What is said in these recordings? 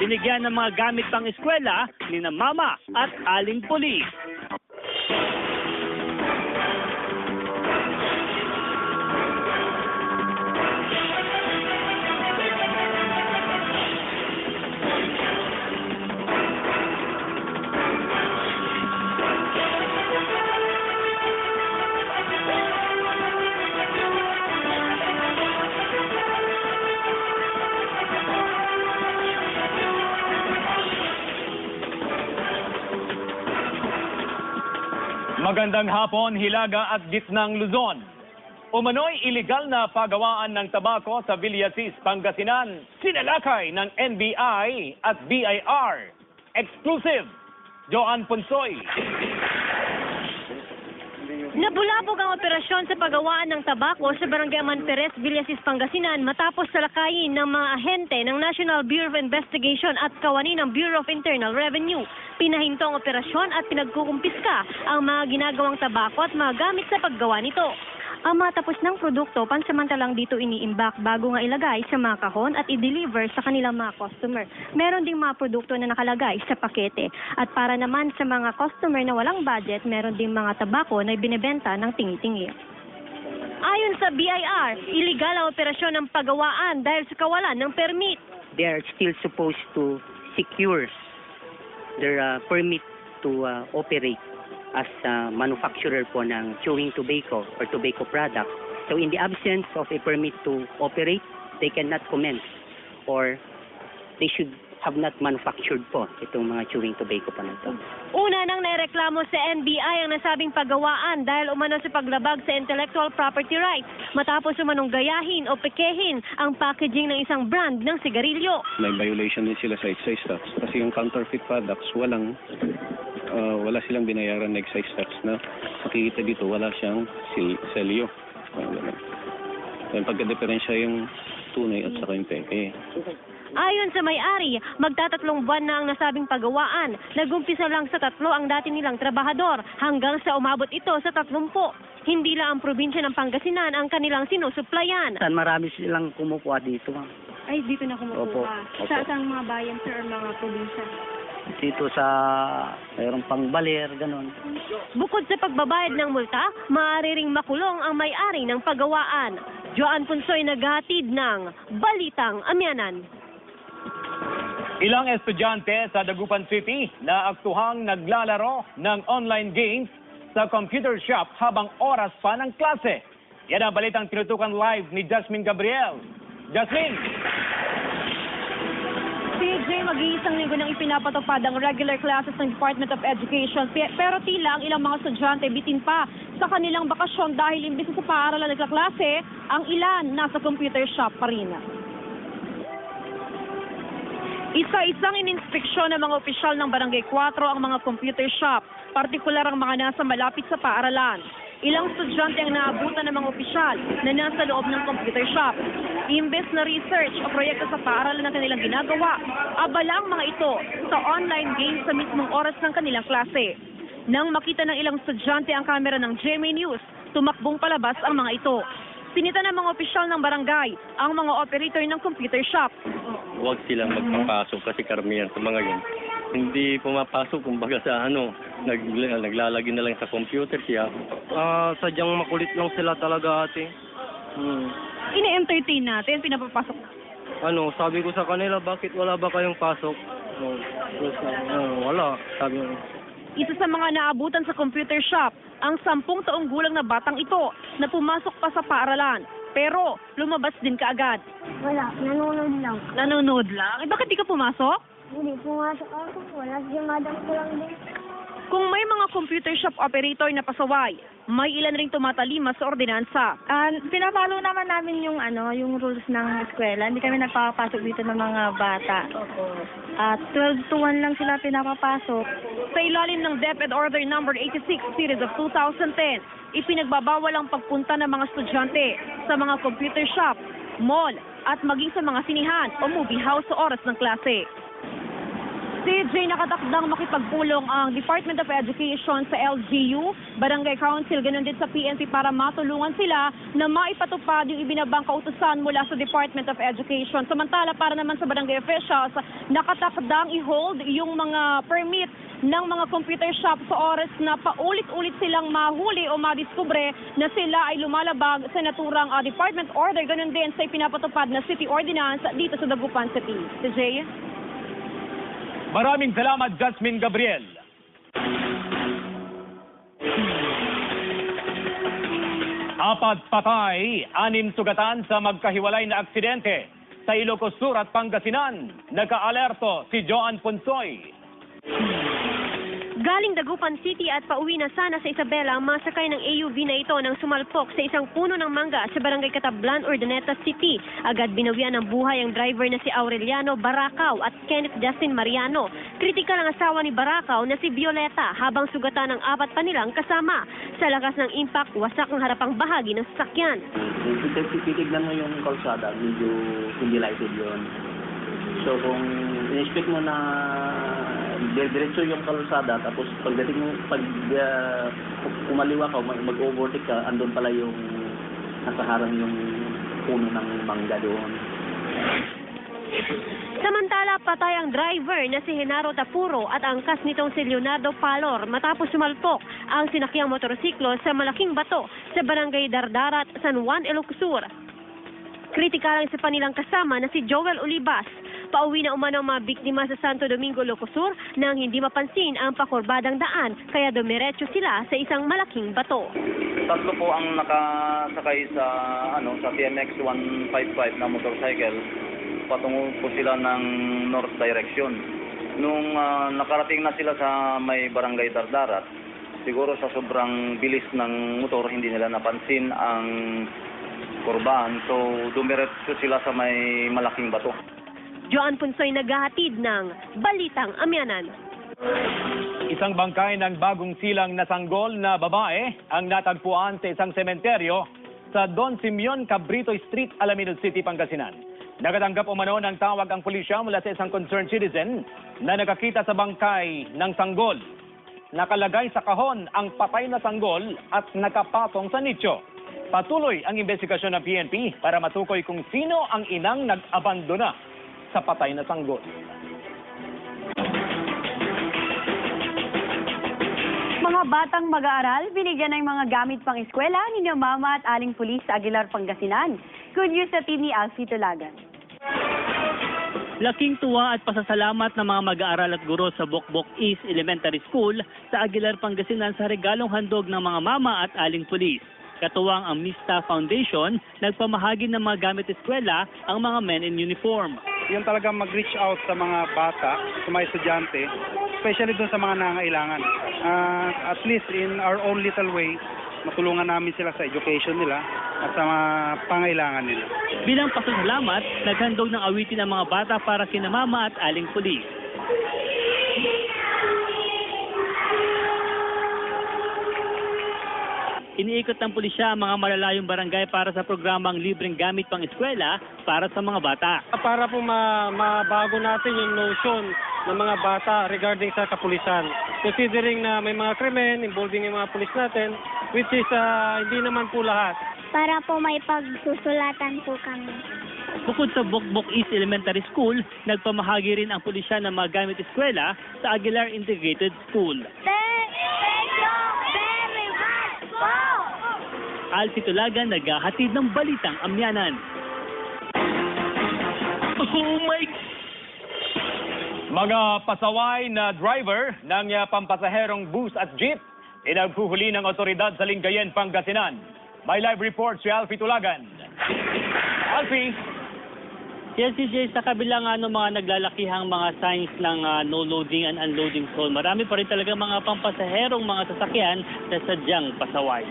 binigyan ng mga gamit pang eskwela ni na Mama at Aling Pulis. Magandang hapon, Hilaga at Gitnang Luzon. Umano'y iligal na pagawaan ng tabako sa Villasis, Pangasinan, sinalakay ng NBI at BIR. Exclusive, Joan Ponsoy. Nabulabog ang operasyon sa pagawaan ng tabako sa Barangay Manperes, Villasis, Pangasinan matapos salakayin ng mga ahente ng National Bureau of Investigation at kawani ng Bureau of Internal Revenue. Pinahinto ang operasyon at pinagkukumpiska ang mga ginagawang tabako at mga gamit sa paggawa nito. Ang matapos ng produkto, pansamantalang dito iniimbak bago nga ilagay sa mga kahon at i-deliver sa kanilang mga customer. Meron ding mga produkto na nakalagay sa pakete. At para naman sa mga customer na walang budget, meron ding mga tabako na ibinebenta ng tingi-tingi. Ayon sa BIR, iligal ang operasyon ng pagawaan dahil sa kawalan ng permit. They are still supposed to secure their permit to operate as manufacturer po ng chewing tobacco or tobacco products. So in the absence of a permit to operate, they cannot commence or they should have not manufactured po itong mga chewing tobacco pa na ito. Una nang naireklamo sa NBI ang nasabing pagawaan dahil umano sa paglabag sa intellectual property rights matapos umanong gayahin o pekehin ang packaging ng isang brand ng sigarilyo. May violation din sila sa excise tax kasi yung counterfeit products wala silang binayaran na excise tax na makikita dito wala siyang selyo. Yung pagka-diferensya yung tunay at saka yung peke. Ayon sa may-ari, magtatatlong buwan na ang nasabing pagawaan. Nagumpisa lang sa 3 ang dati nilang trabahador hanggang sa umabot ito sa 30. Hindi lang ang probinsya ng Pangasinan ang kanilang sinusuplayan. Saan marami silang kumukuha dito? Ay, dito na Opo. Saan mga bayan, sir, or mga probinsya? Dito sa mayroong pangbaler, ganon. Bukod sa pagbabayad ng multa, maaari ring makulong ang may-ari ng pagawaan. Joan Ponsoy naghatid ng Balitang Amyanan. Ilang estudyante sa Dagupan City na aktuhang naglalaro ng online games sa computer shop habang oras pa ng klase. Yan ang balitang tinutukan live ni Jasmine Gabriel. Jasmine! CJ, mag-iisang linggo nang ipinapatupad ang regular classes ng Department of Education. Pero tila ang ilang mga estudyante bitin pa sa kanilang bakasyon dahil imbis sa paaralan nagkaklase, ang ilan nasa computer shop pa rin. Isa-isang ininspeksyon ng mga opisyal ng Barangay 4 ang mga computer shop, partikular ang mga nasa malapit sa paaralan. Ilang estudyante ang naabutan ng mga opisyal na nasa loob ng computer shop. Imbes na research o proyekto sa paaralan na kanilang ginagawa, abala ang mga ito sa online games sa mismong oras ng kanilang klase. Nang makita ng ilang estudyante ang kamera ng GMA News, tumakbong palabas ang mga ito. Pinita ng mga opisyal ng barangay ang mga operator ng computer shop. Huwag silang magpapasok kasi karamihan sa mga yun. Hindi pumapasok, kumbaga sa naglalagay na lang sa computer siya. Sadyang makulit lang sila talaga ate. Ine-entertain natin, pinapapasok. Sabi ko sa kanila, bakit wala ba kayong pasok? Wala, sabi ko. Isa sa mga naabutan sa computer shop, ang 10 taong gulang na batang ito na pumasok pa sa paaralan. Pero lumabas din kaagad. Wala, nanonood lang. Nanonood lang? Bakit di ka pumasok? Hindi pumasok ako. Wala, si madam ko lang din. Kung may mga computer shop operator na pasaway, may ilan ring tumatalima sa ordinansa. Pinapalo naman namin yung rules ng eskwela. Hindi kami nagpapasok dito ng mga bata. 12 to 1 lang sila pinapapasok. Sa ilalim ng DepEd Order No. 86 Series of 2010, ipinagbabawal ang pagpunta ng mga estudyante sa mga computer shop, mall, at maging sa mga sinihan o movie house sa oras ng klase. CJ, nakatakdang makipagpulong ang Department of Education sa LGU, Barangay Council, ganun din sa PNP para matulungan sila na maipatupad yung ibinabang kautusan mula sa Department of Education. Samantala, para naman sa barangay officials, nakatakdang i-hold yung mga permit ng mga computer shop sa oras na paulit-ulit silang mahuli o madiskubre na sila ay lumalabag sa naturang department order, ganun din sa ipinapatupad na city ordinance dito sa Dagupan City. CJ? Maraming salamat, Jasmine Gabriel. Apat patay, 6 sugatan sa magkahiwalay na aksidente sa Ilocos Sur at Pangasinan. Naka-alerto si Joan Ponsoy. Galing Dagupan City at pauwi na sana sa Isabela ang mga sakay ng AUV na ito nang sumalpok sa isang puno ng mangga sa Barangay Catablan, Urdaneta City. Agad binawian ng buhay ang driver na si Aureliano Baracao at Kenneth Justin Mariano. Kritikal ang asawa ni Baracao na si Violeta habang sugatan ng 4 pa nilang kasama. Sa lakas ng impact, wasak ang harapang bahagi ng sasakyan. Titignan mo yung kalsada, medyo hindi lighted yun. So kung in-expect mo na diretso yung kalsada, tapos pagdating mo, kumaliwa ka, mag-overtake ka, andun pala yung nasa harang yung puno ng mangga doon. Samantala, patay ang driver na si Genaro Tapuro at angkas nitong si Leonardo Palor matapos sumalpok ang sinakyang motorsiklo sa malaking bato sa Barangay Dardarat, San Juan, Ilocos Sur. Kritikal ang isa pa nilang kasama na si Joel Olivas. Pauwi na umano ang mga biktima sa Santo Domingo, Ilocos Sur nang hindi mapansin ang pakurbadang daan kaya dumiretso sila sa isang malaking bato. 3 po ang nakasakay sa TMX 155 na motorcycle. Patungo po sila ng north direction. Nung nakarating na sila sa may Barangay Dardarat, siguro sa sobrang bilis ng motor hindi nila napansin ang kurbahan. So dumiretso sila sa may malaking bato. Joan Punsoy naghahatid ng Balitang Amyanan. Isang bangkay ng bagong silang na sanggol na babae ang natagpuan sa isang sementeryo sa Don Simeon Cabrito Street, Alaminos City, Pangasinan. Nakatanggap umano ng tawag ang pulisya mula sa isang concerned citizen na nakakita sa bangkay ng sanggol. Nakalagay sa kahon ang patay na sanggol at nakapatong sa nicho. Patuloy ang investigasyon ng PNP para matukoy kung sino ang inang nag-abandona sa patay na sanggol. Mga batang mag-aaral, binigyan ng mga gamit pang eskwela ni Mama at Aling Pulis sa Aguilar, Pangasinan. Good news sa ni Alfie Tulagan. Laking tuwa at pasasalamat ng mga mag-aaral at guro sa Bokbok East Elementary School sa Aguilar, Pangasinan sa regalong handog ng mga mama at Aling Pulis. Katuwang ang Mista Foundation, nagpamahagi ng mga gamit eskwela ang mga men in uniform. Yung talagang mag-reach out sa mga bata, sa mga estudyante, especially doon sa mga nangangailangan. At least in our own little way, matulungan namin sila sa education nila at sa mga pangailangan nila. Bilang pasasalamat, naghandog ng awitin ang mga bata para kina Mama at Aling Pulis. Iniikot ng pulisya ang mga malalayong barangay para sa programang libreng gamit pang eskwela para sa mga bata. Para po mabago natin yung notion ng mga bata regarding sa kapulisan. Considering na may mga krimen involving yung mga pulis natin, which is hindi naman po lahat. Para po may pagsusulatan po kami. Bukod sa Bokbok East Elementary School, nagpamahagi rin ang pulisya ng mga gamit eskwela sa Aguilar Integrated School. Thank you very much po! Alfie Tulagan, naghahatid ng Balitang Amyanan. Oh my... Mga pasaway na driver ng pampasaherong bus at jeep, inaghuhuli ng otoridad sa Lingayen, Pangasinan. May live report si Alfie Tulagan. Alfie! Yes, CJ, sa kabilang mga naglalakihang mga signs ng no loading and unloading zone, marami pa rin talaga mga pampasaherong mga sasakyan na sadyang pasaway.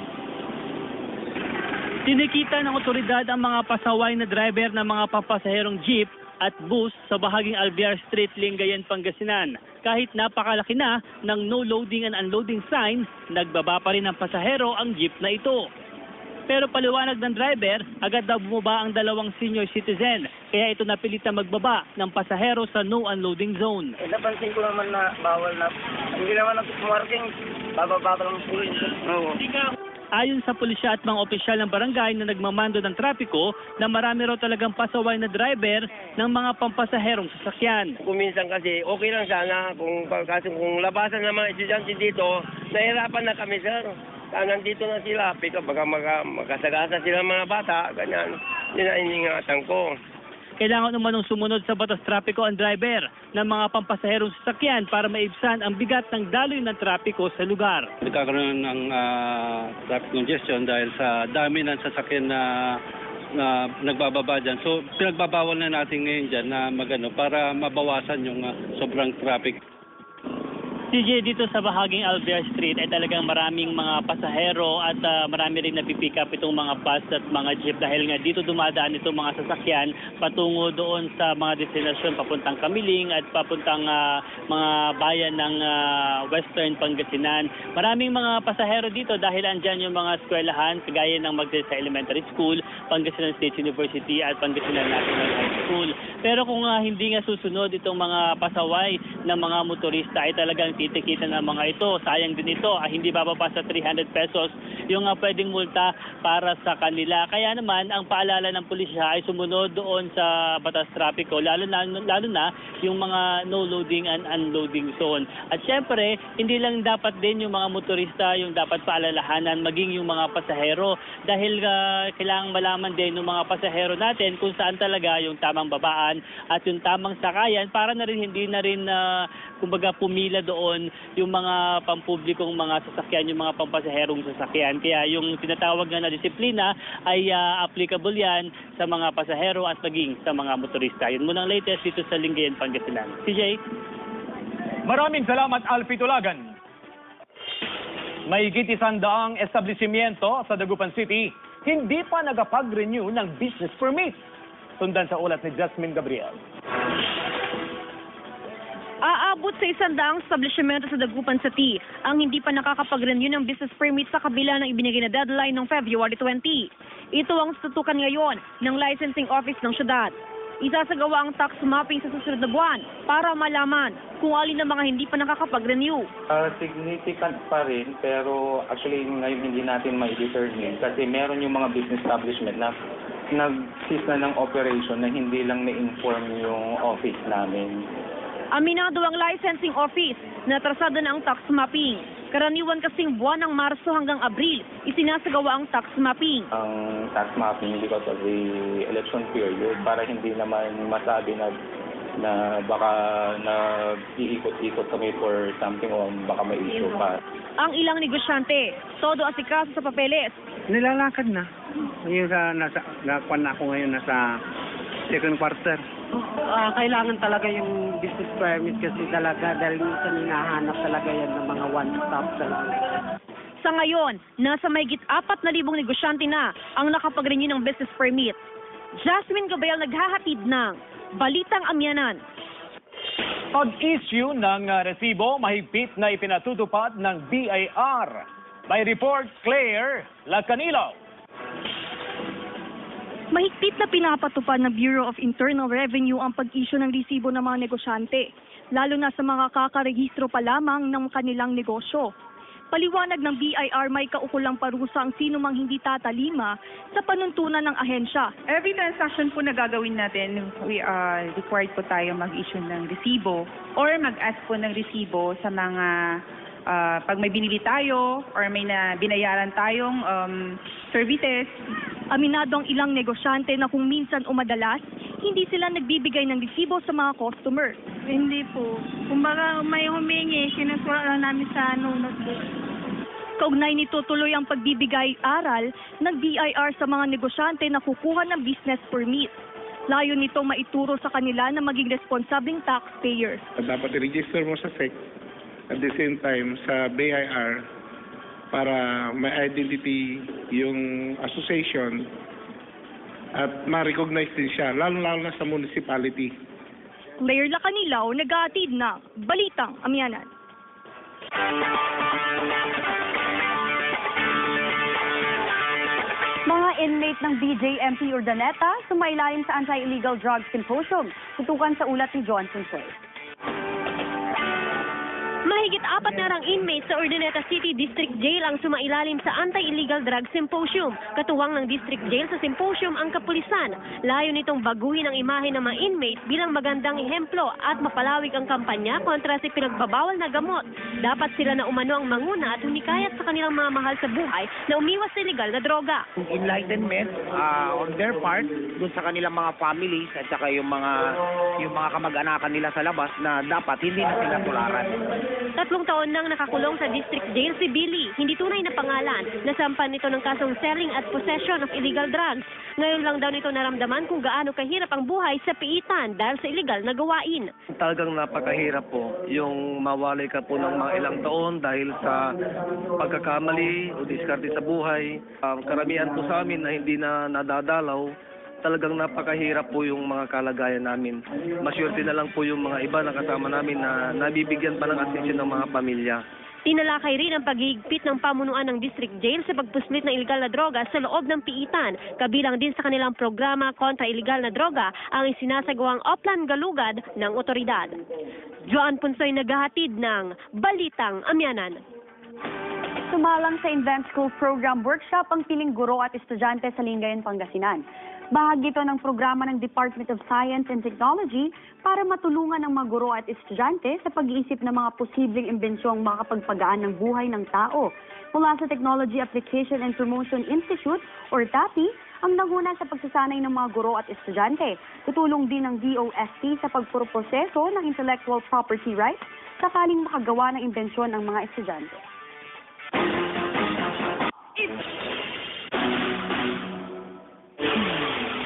Tinikita ng otoridad ang mga pasaway na driver ng mga pampasaherong jeep at bus sa bahaging Alvear Street, Lingayen, Pangasinan. Kahit napakalaki na ng no loading and unloading sign, nagbaba pa rin ng pasahero ang jeep na ito. Pero paliwanag ng driver, agad daw bumaba ang 2 senior citizen Kaya ito napilit na magbaba ng pasahero sa no unloading zone. Napansin ko naman na bawal na. Hindi naman ako pumarking. Bababa ka lang po rin. Oo. Ayon sa pulisya at mga opisyal ng barangay na nagmamando ng trapiko na marami raw talagang pasaway na driver ng mga pampasaherong sasakyan. Kung minsan kasi okay lang sana kasi kung labasan ng mga estudyante dito, nahirapan na kami sir. Nandito na sila, baka magkasagasa sila mga bata, ganyan. Yun ang iningatan ko. Kailangan umanong sumunod sa batas trapiko ang driver ng mga pampasaherong sasakyan para maibsan ang bigat ng daloy ng trapiko sa lugar. Nagkakaroon ng traffic congestion dahil sa dami ng sasakyan na nagbababa dyan. So pinagbabawal na natin ngayon dyan na para mabawasan yung sobrang traffic. CJ, dito sa bahaging Alvear Street ay talagang maraming mga pasahero at marami rin napipick up itong mga bus at mga jeep dahil nga dito dumadaan itong mga sasakyan patungo doon sa mga destinasyon papuntang Kamiling at papuntang mga bayan ng Western Pangasinan. Maraming mga pasahero dito dahil andyan yung mga eskwelahan kagaya ng Magdalena Elementary School, Pangasinan State University at Pangasinan National High School. Pero kung hindi nga susunod itong mga pasaway ng mga motorista ay talagang titikita ng mga ito. Sayang din ito, hindi bababa sa 300 pesos yung pwedeng multa para sa kanila. Kaya naman, ang paalala ng pulisya ay sumunod doon sa batas trapiko, lalo na yung mga no loading and unloading zone. At syempre, hindi lang dapat din yung mga motorista yung dapat paalalahanan, maging yung mga pasahero. Dahil kailangang malaman din ng mga pasahero natin kung saan talaga yung tamang babaan at yung tamang sakayan para na rin hindi na rin kumbaga pumila doon yung mga pampublikong mga sasakyan, yung mga pampasaherong sasakyan. Kaya yung tinatawag nga na disiplina ay applicable yan sa mga pasahero at maging sa mga motorista. Yun muna ang latest dito sa Lingayen, Pangasinan. CJ? Maraming salamat, Alfie Tulagan. Mahigit 100 establishmento sa Dagupan City hindi pa nagapag-renew ng business permit. Sundan sa ulat ni Jasmine Gabriel. Aabot sa 100 establishmento sa Dagupan City ang hindi pa nakakapag-renew ng business permit sa kabila ng ibinigay na deadline noong February 20. Ito ang tutukan ngayon ng licensing office ng syudad. Isasagawa ang tax mapping sa susunod na buwan para malaman kung alin ang mga hindi pa nakakapag-renew. Significant pa rin pero actually ngayon hindi natin ma-determine kasi meron yung mga business establishment na nag-cease na ng operation na hindi lang na-inform yung office namin. Aminado ang licensing office na atrasado na ang tax mapping. Karaniwan kasing buwan ng Marso hanggang Abril, isinasagawa ang tax mapping. Ang tax mapping because of the election period para hindi naman masabi na baka nag-iikot-ikot kami for something o baka may issue pa. Ang ilang negosyante, todo asikaso sa papeles. Nilalakad na. Ngayon nakuha na ako ngayon nasa second quarter. Kailangan talaga yung business permit kasi talaga dahil minsan hinahanap talaga yan ng mga one-stop talaga. Sa ngayon, nasa mahigit 4,000 negosyante na ang nakapag-renew ng business permit. Jasmine Gabriel naghahatid ng Balitang Amyanan. Pag-issue ng resibo, mahigpit na ipinatutupad ng BIR. May report, Claire Lacanilo. Mahigpit na pinapatupad ng Bureau of Internal Revenue ang pag-issue ng resibo ng mga negosyante, lalo na sa mga kakarehistro pa lamang ng kanilang negosyo. Paliwanag ng BIR may kaukulang parusa ang sino mang hindi tatalima sa panuntunan ng ahensya. Every transaction po na gagawin natin, we are required po tayo mag-issue ng resibo or mag-ask po ng resibo sa mga pag may binili tayo or may binayaran tayong services. Aminado ang ilang negosyante na kung minsan o madalas, hindi sila nagbibigay ng resibo sa mga customer. Hindi po. Kumbaga may humingi, sinasura lang namin sa notebook. Kaugnay nito tuloy ang pagbibigay aral ng BIR sa mga negosyante na kukuha ng business permit. Layo nito maituro sa kanila na maging responsableng taxpayer. Dapat i-register mo sa SEC at the same time sa BIR para may identity yung association at ma-recognize din siya, lalo-lalo na sa municipality. Claire Lacanilaw, nag-aatid ng Balitang Amyanan. Mga inmate ng BJMP Urdaneta sumailalim sa Anti-Illegal Drug Symposium. Tutukan sa ulat ni Johnson Soy. Mahigit 400 inmates sa Urdaneta City District Jail ang sumailalim sa Anti-Illegal Drug Symposium. Katuwang ng District Jail sa symposium ang kapulisan. Layo nitong baguhin ang imahe ng mga inmates bilang magandang ehemplo at mapalawig ang kampanya kontra sa pinagbabawal na gamot. Dapat sila na umano ang manguna at humikayat sa kanilang mga mahal sa buhay na umiwas sa illegal na droga. Enlightenment on their part dun sa kanilang mga families at saka yung mga kamag-anakan nila sa labas na dapat hindi na sila tularan. 3 taon nang nakakulong sa district jail si Billy, hindi tunay na pangalan. Nasampan nito ng kasong selling at possession of illegal drugs. Ngayon lang daw nito naramdaman kung gaano kahirap ang buhay sa piitan dahil sa illegal na gawain. Talagang napakahirap po yung mawalay ka po ng mga ilang taon dahil sa pagkakamali o diskarte sa buhay. Karamihan po sa amin na hindi na nadadalaw. Talagang napakahirap po yung mga kalagayan namin. Masyurte na lang po yung mga iba na kasama namin na nabibigyan pa ng atensyon ng mga pamilya. Tinalakay rin ang paghihigpit ng pamunuan ng district jail sa pagpuslit ng illegal na droga sa loob ng piitan. Kabilang din sa kanilang programa kontra illegal na droga ang isinasagawang Oplan Galugad ng otoridad. Joan Punsoy naghahatid ng Balitang Amyanan. Sumalang sa Invent School Program Workshop ang piling guro at estudyante sa Lingayen, Pangasinan. Bahagi ito ng programa ng Department of Science and Technology para matulungan ang mga guro at estudyante sa pag-iisip ng mga posibleng imbensyong makapagpagaan ng buhay ng tao. Mula sa Technology Application and Promotion Institute, or TAPI, ang nanguna sa pagsasanay ng mga guro at estudyante. Tutulong din ng DOST sa pagproproseso ng intellectual property rights sakaling makagawa ng imbensyon ng mga estudyante.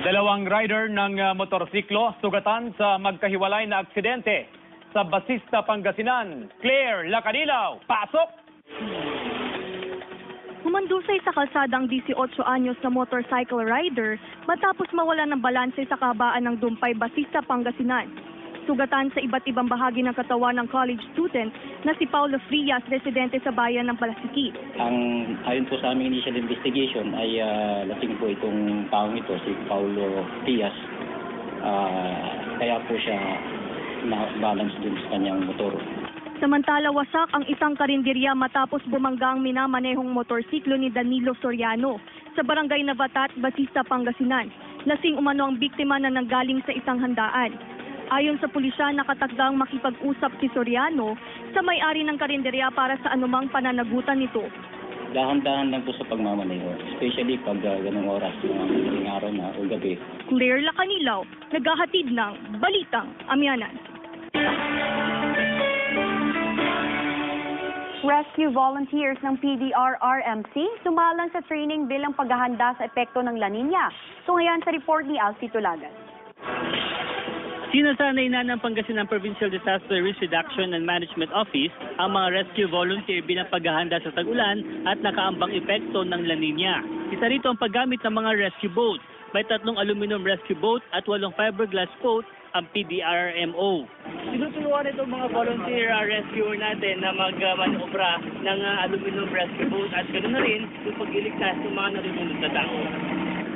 Dalawang rider ng motorsiklo sugatan sa magkahiwalay na aksidente sa Basista, Pangasinan. Claire Lacanilaw, pasok! Humandusay sa kalsadang 18 anyos na motorcycle rider matapos mawala ng balanse sa kahabaan ng Dumpay, Basista, Pangasinan. Sugatan sa iba't ibang bahagi ng katawan ng college student na si Paulo Frias, residente sa bayan ng Palasiki. Ayon po sa aming initial investigation ay lasing po itong taong ito, si Paulo Frias. Kaya po siya na-balance dun sa kanyang motor. Samantala, wasak ang isang karinderya matapos bumangga ang minamanehong motorsiklo ni Danilo Soriano sa barangay Navatat, Basista, Pangasinan. Lasing umano ang biktima na nanggaling sa isang handaan. Ayon sa pulisya, nakatakdang makipag-usap si Soriano sa may-ari ng karinderya para sa anumang pananagutan nito. Dahan-dahan lang po sa pagmamaneho, especially pag ganung oras, ng araw na o gabi. Claire Lacanilaw, naghahatid ng Balitang Amyanan. Rescue volunteers ng PDR-RMC sumalang sa training bilang paghahanda sa epekto ng La Nina. Tungayan sa report ni Alfie Tulagan. Sinasanay na ng Pangasinan Provincial Disaster Risk Reduction and Management Office ang mga rescue volunteer bilang paghahanda sa tag-ulan at nakaambang epekto ng La Nina. Isa rito ang paggamit ng mga rescue boat. May 3 aluminum rescue boat at 8 fiberglass boat ang PDRMO. Tinutulungan itong mga volunteer rescuer natin na mag-manobra ng aluminum rescue boat at ganoon na rin yung pag-iligtas ng mga nalulunod na tao.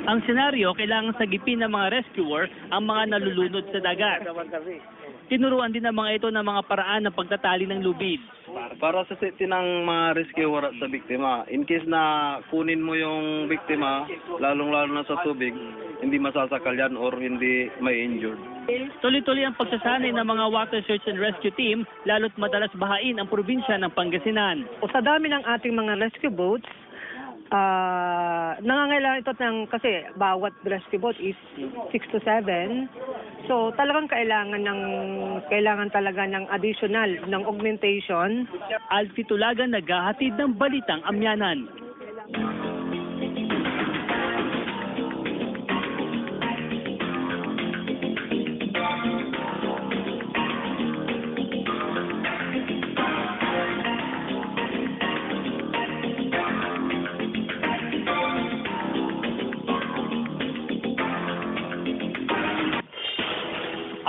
Ang senaryo, kailangan sagipin ng mga rescuer ang mga nalulunod sa dagat. Tinuruan din ng mga ito ng mga paraan ng pagtatali ng lubid. Para sa safety ng mga rescuer at sa biktima, in case na kunin mo yung biktima, lalong-lalo na sa tubig, hindi masasakal yan or hindi may injured. Tuloy-tuloy ang pagsasanay ng mga water search and rescue team, lalo't madalas bahain ang probinsya ng Pangasinan. O sa dami ng ating mga rescue boats, nangangailangan ito kasi bawat rescue boat is 6 to 7. So talagang kailangan talaga ng additional ng augmentation. Alfie Tulagan, naghahatid ng Balitang Amyanan.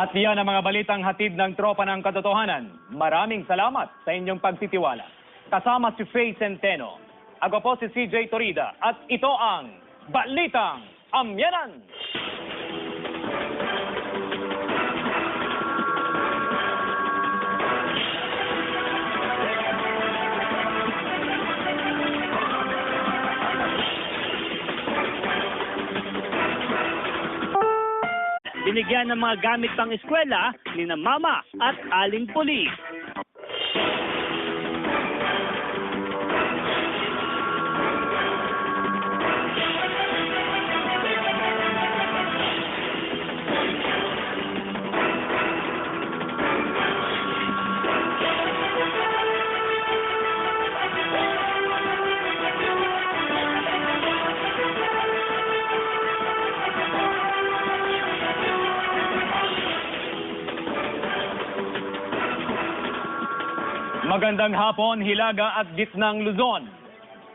At yan ang mga balitang hatid ng tropa ng katotohanan. Maraming salamat sa inyong pagtitiwala. Kasama si Faye Centeno. Ako po si CJ Torida at ito ang Balitang Amyanan. Binigyan ng mga gamit pang eskwela ni na mama at aling pulis. Magandang hapon, Hilaga at Gitnang Luzon.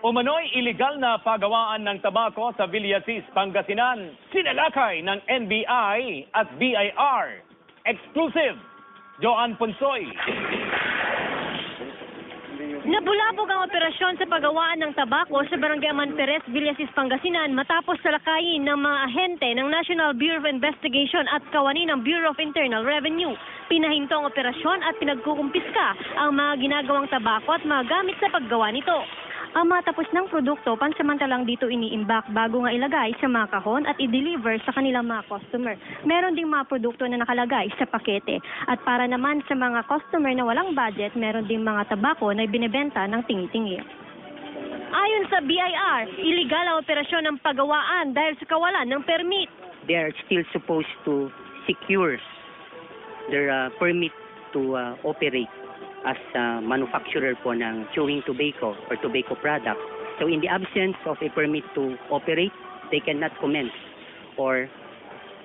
Umano'y iligal na pagawaan ng tabako sa Villasis, Pangasinan, sinalakay ng NBI at BIR. Exclusive, Joan Ponsoy. Nabulabog ang operasyon sa pagawaan ng tabako sa Barangay Amanperes, Villasis, Pangasinan matapos salakayin ng mga ahente ng National Bureau of Investigation at kawani ng Bureau of Internal Revenue. Pinahinto ang operasyon at pinagkukumpiska ang mga ginagawang tabako at mga gamit sa paggawa nito. Ang matapos ng produkto, pansamantalang dito iniimbak bago nga ilagay sa mga kahon at i-deliver sa kanilang mga customer. Meron ding mga produkto na nakalagay sa pakete. At para naman sa mga customer na walang budget, meron ding mga tabako na binibenta ng tingi-tingi. Ayon sa BIR, iligal ang operasyon ng pagawaan dahil sa kawalan ng permit. They are still supposed to secure their permit to operate as manufacturer po ng chewing tobacco or tobacco products. So in the absence of a permit to operate, they cannot commence or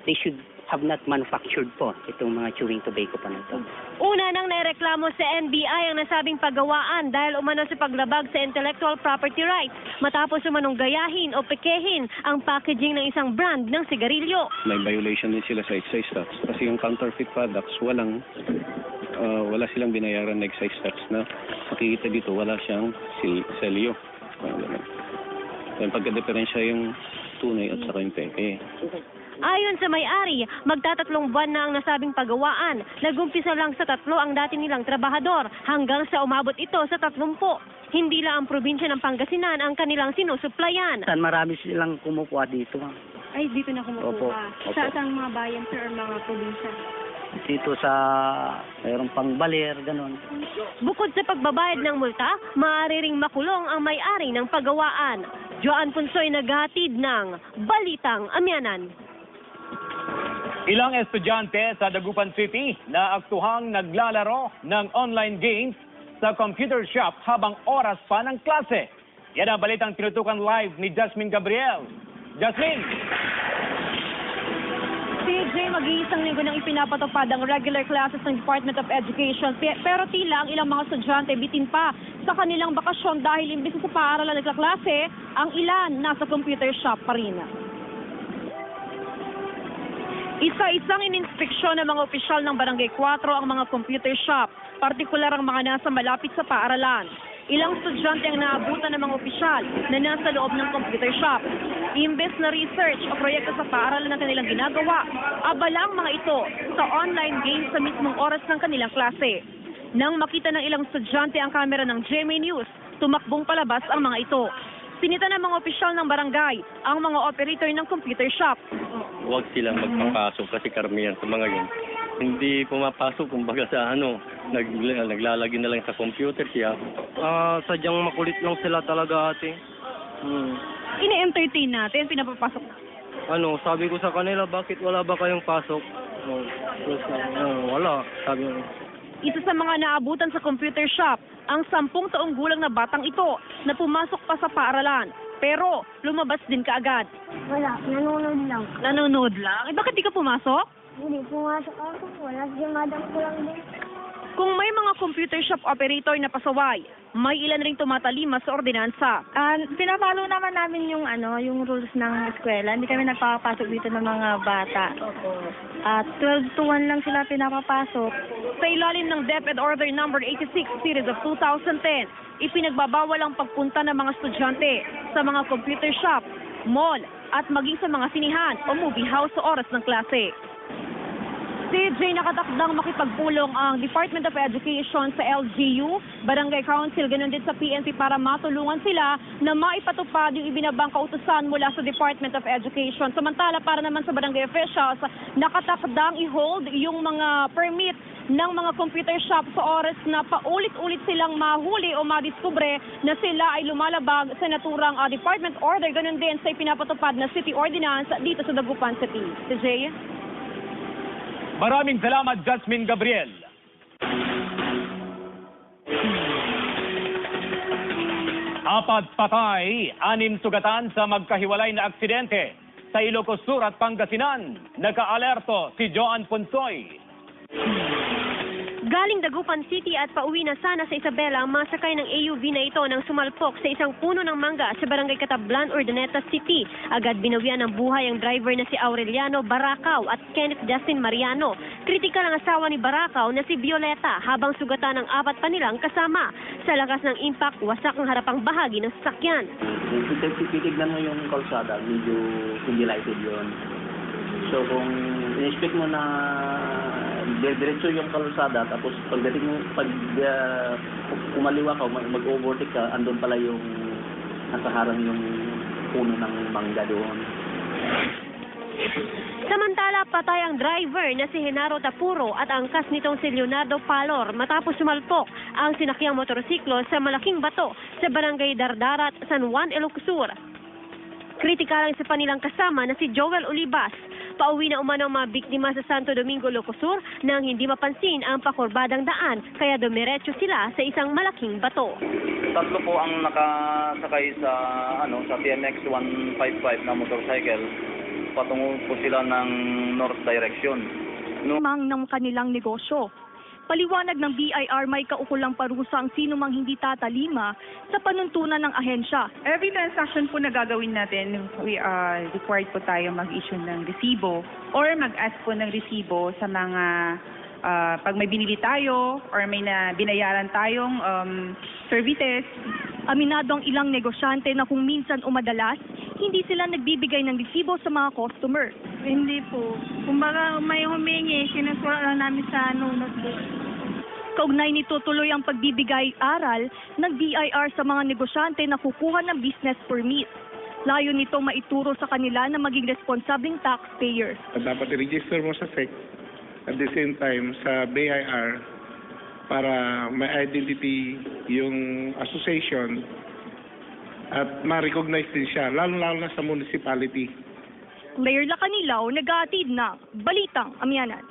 they should have not manufactured po itong mga chewing tobacco po na ito. Una nang naireklamo sa NBI ang nasabing pagawaan dahil umano sa paglabag sa intellectual property rights matapos umanong gayahin o pekehin ang packaging ng isang brand ng sigarilyo. May violation din sila sa excise tax kasi yung counterfeit products wala silang binayaran na excise tax na makikita dito wala siyang selyo. Yung pagka-diferensya yung tunay at saka yung peke. Ayon sa may-ari, magtatatlong buwan na ang nasabing pagawaan. Nagumpisa lang sa 3 ang dati nilang trabahador hanggang sa umabot ito sa 30. Hindi lang ang probinsya ng Pangasinan ang kanilang sinusuplayan. Marami silang kumukuha dito. Ay, dito na kumukuha. Opo. Sa asang mga bayan, sir, or mga probinsya? Dito sa mayroong pangbaler, ganun. Bukod sa pagbabayad ng multa, maaari ring makulong ang may-ari ng pagawaan. Joan Ponsoy naghatid ng Balitang Amyanan. Ilang estudyante sa Dagupan City na aktuhang naglalaro ng online games sa computer shop habang oras pa ng klase. Yan ang balitang tinutukan live ni Jasmine Gabriel. Jasmine! CJ, mag-iisang linggo nang ipinapatupad ang regular classes ng Department of Education. Pero tila ang ilang mga estudyante bitin pa sa kanilang bakasyon dahil imbis sa paaralan nagkaklase, ang ilan nasa computer shop pa rin. Isa-isang ininspeksyon ng mga opisyal ng Barangay 4 ang mga computer shop, partikular ang mga nasa malapit sa paaralan. Ilang estudyante ang naabutan ng mga opisyal na nasa loob ng computer shop. Imbes na research o proyekto sa paaralan ng kanilang ginagawa, abala ang mga ito sa online games sa mismong oras ng kanilang klase. Nang makita ng ilang estudyante ang kamera ng GMA News, tumakbong palabas ang mga ito. Sinita ng mga opisyal ng barangay ang mga operator ng computer shop. Huwag silang magpapasok kasi karamihan sa mga yun. Hindi pumapasok, kumbaga sa naglalagay na lang sa computer siya. Sadyang makulit lang sila talaga ate. Ine-entertain natin, pinapapasok. Sabi ko sa kanila, bakit wala ba kayong pasok? Wala, sabi ko. Isa sa mga naabutan sa computer shop, ang 10 taong gulang na batang ito na pumasok pa sa paaralan. Pero lumabas din kaagad. Wala, nanonood lang. Nanonood lang? Bakit di ka pumasok? Hindi pumasok ako. Wala, madam ko lang din. Kung may mga computer shop operator na pasaway, may ilan ring tumatalima sa ordinansa. Pinapalo naman namin yung rules ng eskwela. Hindi kami nagpapasok dito ng mga bata. 12 to 1 lang sila pinapapasok. Sa ilalim ng DepEd Order No. 86 Series of 2010, ipinagbabawal ang pagpunta ng mga estudyante sa mga computer shop mall, at maging sa mga sinihan o movie house sa oras ng klase. Si Jay nakatakdang makipagpulong ang Department of Education sa LGU, Barangay Council, ganun din sa PNP para matulungan sila na maipatupad yung ibinabang kautusan mula sa Department of Education. Samantala, para naman sa barangay officials, nakatakdang i-hold yung mga permit ng mga computer shop sa oras na paulit-ulit silang mahuli o madiskubre na sila ay lumalabag sa naturang department order, ganun din sa ipinapatupad na city ordinance dito sa Dagupan City. Si Jay? Maraming salamat, Jasmine Gabriel. Apat patay, 6 sugatan sa magkahiwalay na aksidente. Sa Ilocos Sur at Pangasinan, naka-alerto si Joan Ponsoy. Galing Dagupan City at pauwi na sana sa Isabela ang masakay ng AUV na ito nang sumalpok sa isang puno ng mangga sa barangay Catablan, Urdaneta City. Agad binawian ng buhay ang driver na si Aureliano Baracao at Kenneth Justin Mariano. Kritikal ang asawa ni Baracao na si Violeta habang sugatan ng 4 pa nilang kasama. Sa lakas ng impact, wasak ang harapang bahagi ng sasakyan. Kung titignan mo yung kalsada, medyo hindi lighted yun. So kung in-expect mo na diretso yung kalsada, tapos pagdating mo, pag kumaliwa ka, mag-overtake ka, andun pala yung nasa harang yung puno ng mangga doon. Samantala, patay ang driver na si Genaro Tapuro at angkas nitong si Leonardo Palor matapos sumalpok ang sinakyang motorsiklo sa malaking bato sa barangay Dardarat, San Juan, Ilocos Sur. Kritikal ang isa pa nilang kasama na si Joel Olivas. Pauwi na umano ang mga biktima sa Santo Domingo, Ilocos Sur nang hindi mapansin ang pakurbadang daan kaya dumiretso sila sa isang malaking bato. 3 po ang nakasakay sa sa TMX 155 na motorcycle. Patungo po sila ng north direction. Mang ng kanilang negosyo. Paliwanag ng BIR, may kaukulang parusa ang sino mang hindi tatalima sa panuntunan ng ahensya. Every transaction po na gagawin natin, we are required po tayo mag-issue ng resibo or mag-ask po ng resibo sa mga pag may binili tayo or may binayaran tayong services. Aminado ang ilang negosyante na kung minsan o madalas, hindi sila nagbibigay ng resibo sa mga customer. Hindi po. Kumbaga may humingi, sinasura lang namin sa notebook. Kaugnay nito tuloy ang pagbibigay aral ng BIR sa mga negosyante na kukuha ng business permit. Layo nito maituro sa kanila na maging responsableng taxpayer. Dapat i-register mo sa SEC at the same time sa BIR para may identity yung association at ma-recognize din siya, lalo-lalo na sa municipality. Mayor Lacanilaw nag-aatid ng Balitang Amyanan.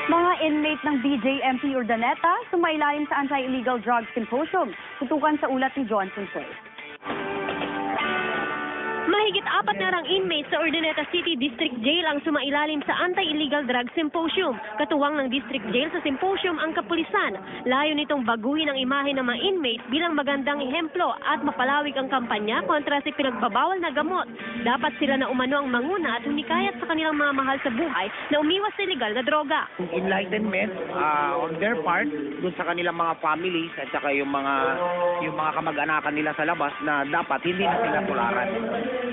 Mga inmate ng BJMP Urdaneta sumailalim sa Anti-Illegal Drug Symposium. Tutukan sa ulat ni John Ponsoy. Mahigit 4 na rang inmates sa Urdaneta City District Jail ang sumailalim sa Anti-Illegal Drug Symposium. Katuwang ng District Jail sa symposium ang kapulisan. Layo nitong baguhin ang imahe ng mga inmates bilang magandang ehemplo at mapalawig ang kampanya kontra sa pinagbabawal na gamot. Dapat sila na umano ang manguna at hunikayat sa kanilang mga mahal sa buhay na umiwas sa illegal na droga. Enlightenment on their part dun sa kanilang mga families at saka yung mga kamag-anakan nila sa labas na dapat hindi na sila tularan.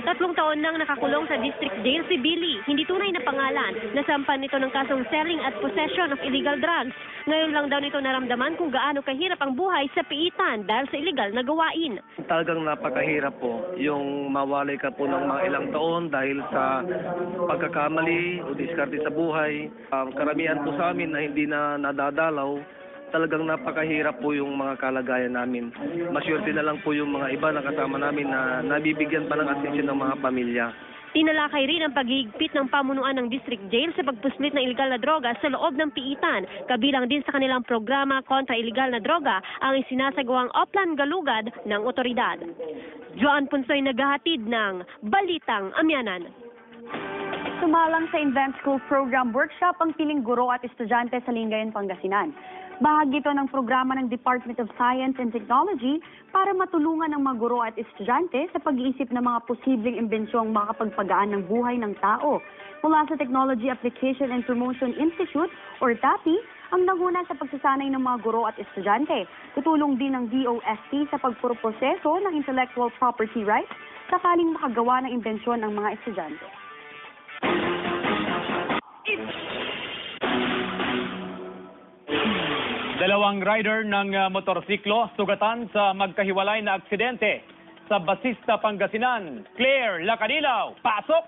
3 taon nang nakakulong sa district jail si Billy, hindi tunay na pangalan. Nasampan nito ng kasong selling at possession of illegal drugs. Ngayon lang daw nito naramdaman kung gaano kahirap ang buhay sa piitan dahil sa illegal na gawain. Talagang napakahirap po yung mawalay ka po ng mga ilang taon dahil sa pagkakamali o diskarte sa buhay. Karamihan po sa amin na hindi na nadadalaw. Talagang napakahirap po yung mga kalagayan namin. Masyurte na lang po yung mga iba na kasama namin na nabibigyan pa ng atensyon ng mga pamilya. Tinalakay rin ang paghihigpit ng pamunuan ng district jail sa pagpuslit ng illegal na droga sa loob ng piitan. Kabilang din sa kanilang programa kontra illegal na droga ang isinasagawang Oplan Galugad ng otoridad. Joan Ponsoy naghahatid ng Balitang Amyanan. Sumalang sa Invent School Program Workshop ang piling guro at estudyante sa Lingayen, Pangasinan. Bahagi ito ng programa ng Department of Science and Technology para matulungan ang mga guro at estudyante sa pag-iisip ng mga posibleng imbensyong makakapagpagaan ng buhay ng tao. Mula sa Technology Application and Promotion Institute or TAPI, ang nanguna sa pagsasanay ng mga guro at estudyante. Tutulong din ng DOST sa pagproproseso ng intellectual property rights sakaling makagawa ng imbensyon ang mga estudyante. Dalawang rider ng motorsiklo sugatan sa magkahiwalay na aksidente sa Basista, Pangasinan. Claire Lacanilaw, pasok!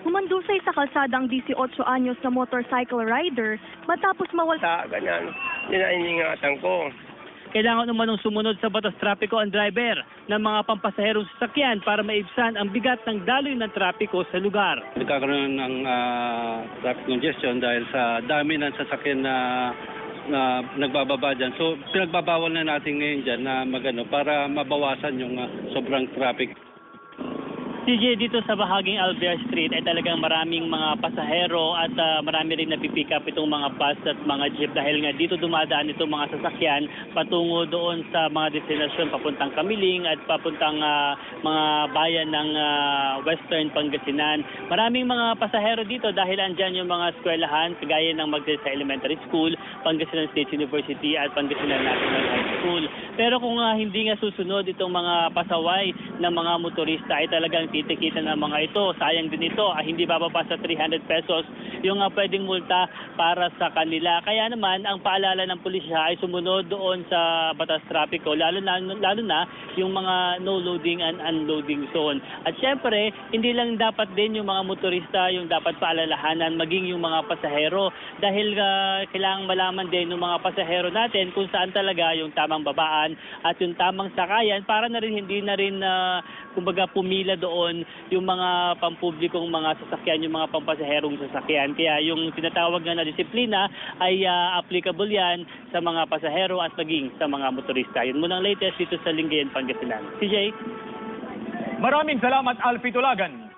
Humandusay sa kalsada ang 18 anyos na motorcycle rider matapos mawala. Ganyan, inaingatan ko. Kailangan umanong sumunod sa batas trapiko ang driver ng mga pampasaherong sasakyan para maibsan ang bigat ng daloy ng trapiko sa lugar. Nagkakaroon ng traffic congestion dahil sa dami ng sasakyan na nagbababa dyan. So pinagbabawal na natin ngayon dyan na magano para mabawasan yung sobrang traffic. CJ, dito sa bahaging Alvear Street ay talagang maraming mga pasahero at marami rin napipick up itong mga bus at mga jeep dahil nga dito dumadaan itong mga sasakyan patungo doon sa mga destinasyon papuntang Kamiling at papuntang mga bayan ng Western Pangasinan. Maraming mga pasahero dito dahil andyan yung mga eskwelahan kagaya ng Magdalena Elementary School, Pangasinan State University at Pangasinan National High School. Pero kung hindi nga susunod itong mga pasaway ng mga motorista ay talagang titikitan ng mga ito. Sayang din ito, hindi bababa sa 300 pesos yung pwedeng multa para sa kanila. Kaya naman, ang paalala ng pulisya ay sumunod doon sa batas trapiko, lalo na yung mga no loading and unloading zone. At syempre, hindi lang dapat din yung mga motorista yung dapat paalalahanan, maging yung mga pasahero. Dahil kailangang malaman din ng mga pasahero natin kung saan talaga yung tamang babaan at yung tamang sakayan para na rin hindi na rin kumbaga pumila doon yung mga pampublikong mga sasakyan, yung mga pampasaherong sasakyan. Kaya yung tinatawag na disiplina ay applicable yan sa mga pasahero at maging sa mga motorista. Yun muna ang latest dito sa Lingayen, Pangasinan. CJ? Maraming salamat, Alfie Tulagan.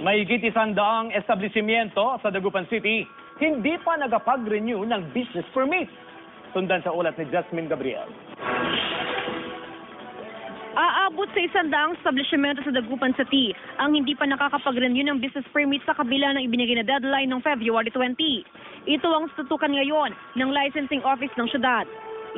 Mahigit 100 establishmento sa Dagupan City hindi pa nagapag-renew ng business permit. Sundan sa ulat ni Jasmine Gabriel. Aabot sa 100 establishmento sa Dagupan City ang hindi pa nakakapag-renew ng business permit sa kabila ng ibinigay na deadline ng February 20. Ito ang tutukan ngayon ng licensing office ng syudad.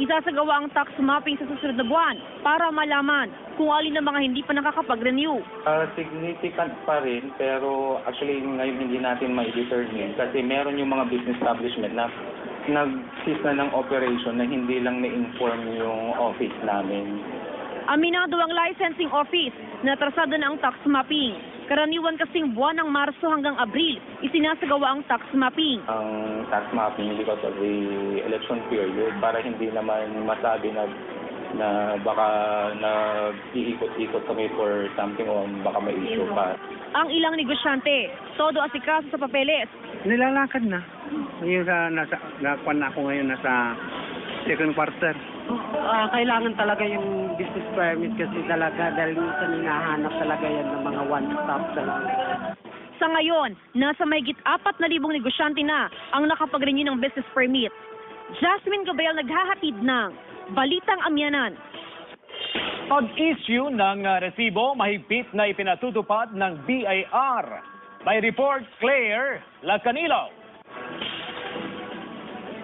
Isasagawa ang tax mapping sa susunod na buwan para malaman kung alin ang mga hindi pa nakakapag-renew. Significant pa rin, pero actually ngayon hindi natin ma-determine kasi meron yung mga business establishment na nag-cease na ng operation na hindi lang na-inform yung office namin. Aminado ang licensing office na atrasado na ang tax mapping. Karaniwan kasing buwan ng Marso hanggang Abril, isinasagawa ang tax mapping. Ang tax mapping because of the election period para hindi naman masabi na baka nag-iikot-ikot kami for something o baka may issue pa. Ang ilang negosyante, todo asikaso sa papeles. Nilalakad na. Ngayon nakuha na ako ngayon nasa second quarter. Kailangan talaga yung business permit kasi talaga dahil minsan hinahanap talaga yan ng mga one-stop talaga. Sa ngayon, nasa mahigit 4,000 negosyante na ang nakapag-renew ng business permit. Jasmine Gabriel naghahatid ng Balitang Amyanan. Pag-issue ng resibo, mahigpit na ipinatutupad ng BIR. May report, Claire Lacanilaw.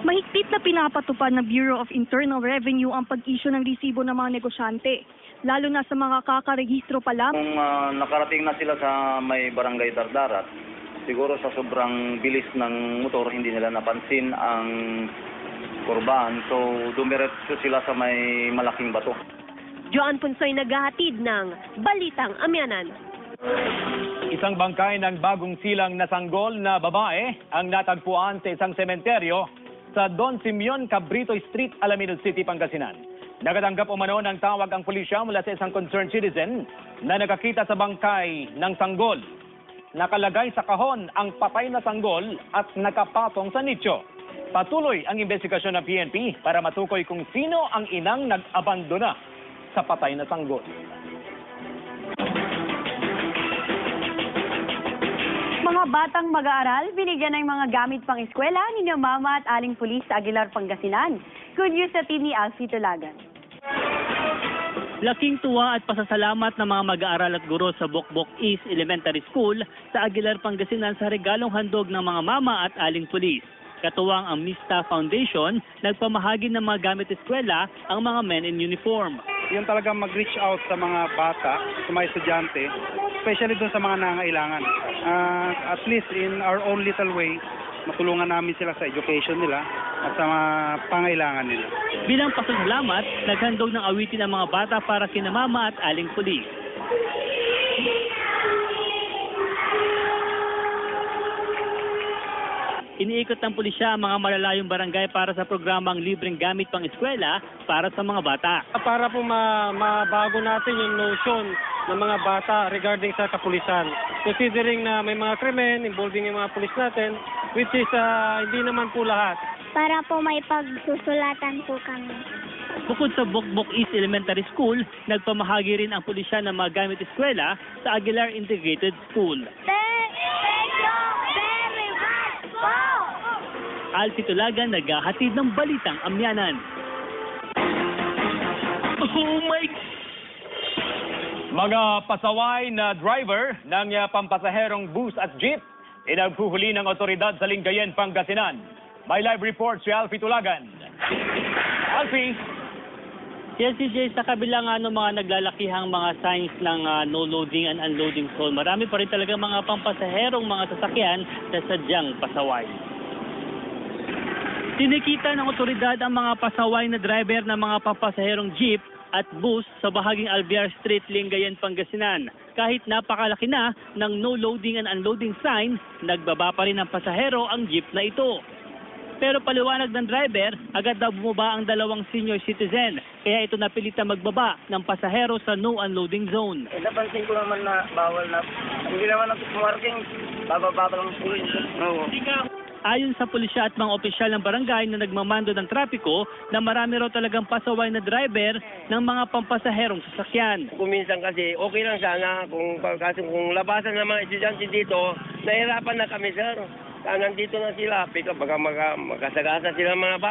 Mahigpit na pinapatupad ng Bureau of Internal Revenue ang pag-issue ng resibo ng mga negosyante, lalo na sa mga kakarehistro pa lang. Kung nakarating na sila sa may barangay Dardarat, siguro sa sobrang bilis ng motor, hindi nila napansin ang kurbahan. So, dumiretso sila sa may malaking bato. Joan Punsoy naghahatid ng Balitang Amyanan. Isang bangkay ng bagong silang nasanggol na babae ang natagpuan sa isang sementeryo sa Don Simeon Cabrito Street, Alaminos City, Pangasinan. Nakatanggap umano ng tawag ang pulisya mula sa isang concerned citizen na nakakita sa bangkay ng sanggol. Nakalagay sa kahon ang patay na sanggol at nakapatong sa nicho. Patuloy ang investigasyon ng PNP para matukoy kung sino ang inang nag-abandona sa patay na sanggol. Mga batang mag-aaral, binigyan ng mga gamit pang eskwela ni Mama at Aling Pulis sa Aguilar, Pangasinan. Good news sa team ni Alfie Tulagan. Laking tuwa at pasasalamat ng mga mag-aaral at guro sa Bokbok East Elementary School sa Aguilar, Pangasinan sa regalong handog ng mga mama at aling pulis. Katuwang ang Mista Foundation, nagpamahagi ng mga gamit eskwela ang mga men in uniform. Yung talagang mag-reach out sa mga bata, sa mga estudyante, especially doon sa mga nangangailangan. At least in our own little way, matulungan namin sila sa education nila at sa mga pangailangan nila. Bilang pasasalamat, naghandog ng awitin ang mga bata para kina mama at aling pulis. Iniikot ng pulisya ang mga malalayong barangay para sa programang libreng gamit pang eskwela para sa mga bata. Para po mabago natin yung notion ng mga bata regarding sa kapulisan. Considering na may mga krimen involving yung mga pulis natin, which is hindi naman po lahat. Para po may pagsusulatan po kami. Bukod sa Bokbok East Elementary School, nagpamahagi rin ang pulisya ng mga gamit eskwela sa Aguilar Integrated School. Alfie Tulagan naghahatid ng balitang amyanan. Oh my! Mga pasaway na driver ng pampasaherong bus at jeep, inaghuhuli ng otoridad sa Lingayen, Pangasinan. May live report si Alfie Tulagan. Alfie! Yes, CJ, sa kabila nga ng mga naglalakihang mga signs ng no loading and unloading zone, marami pa rin talaga mga pampasaherong mga sasakyan na sadyang pasaway. Tinikita ng otoridad ang mga pasaway na driver ng mga pampasaherong jeep at bus sa bahaging Alvear Street, Lingayen, Pangasinan. Kahit napakalaki na ng no loading and unloading sign, nagbaba pa rin ng pasahero ang jeep na ito. Pero paliwanag ng driver, agad daw bumaba ang dalawang senior citizen. Kaya ito napilitang magbaba ng pasahero sa no unloading zone. Napansin ko naman na bawal na. Hindi naman ako pumarking. Bababa pa lang po rin. Oo. Ayon sa pulisya at mga opisyal ng barangay na nagmamando ng trapiko na marami raw talagang pasaway na driver ng mga pampasaherong sasakyan. Kuminsan kasi okay lang sana kung labasan ng mga estudyante dito, nahirapan na kami sir. Nandito na sila, baka makasagasa sila mga bata.